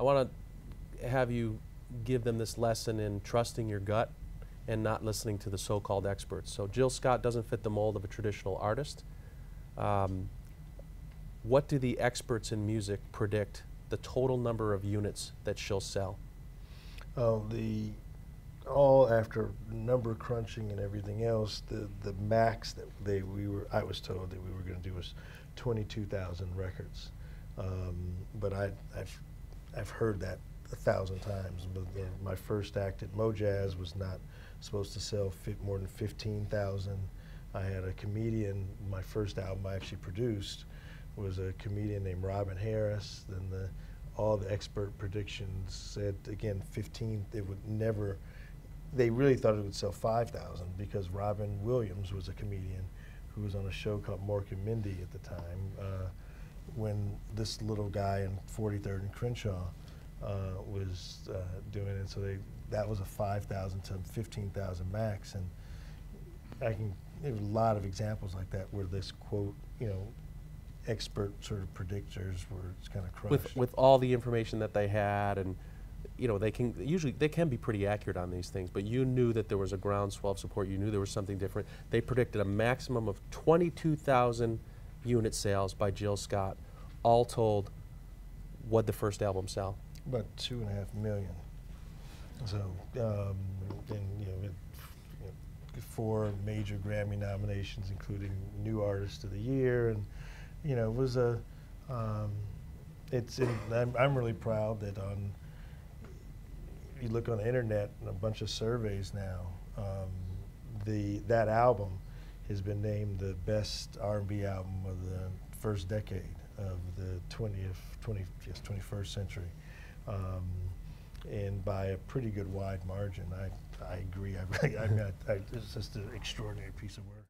I want to have you give them this lesson in trusting your gut and not listening to the so-called experts. So Jill Scott doesn't fit the mold of a traditional artist. What do the experts in music predict the total number of units that she'll sell? All after number crunching and everything else, the max that I was told that we were going to do was 22,000 records. But I've heard that 1,000 times. But my first act at Mojazz was not supposed to sell more than 15,000. I had a comedian. My first album I actually produced was a comedian named Robin Harris. Then all the expert predictions said again 15. It would never. They really thought it would sell 5,000 because Robin Williams was a comedian who was on a show called Mork and Mindy at the time. When this little guy in 43rd and Crenshaw was doing it, so that was a 5,000 to 15,000 max, and there were a lot of examples like that where this quote, expert sort of predictors were kind of crushed. With all the information that they had, and they can be pretty accurate on these things, but you knew that there was a groundswell of support. You knew there was something different. They predicted a maximum of 22,000 unit sales by Jill Scott. All told, what'd the first album sell? About 2.5 million. So, and 4 major Grammy nominations, including New Artist of the Year, and it was I'm really proud that you look on the internet and a bunch of surveys now, that album has been named the best R&B album of the first decade of the 21st century, and by a pretty good wide margin. I agree. It's just an extraordinary piece of work.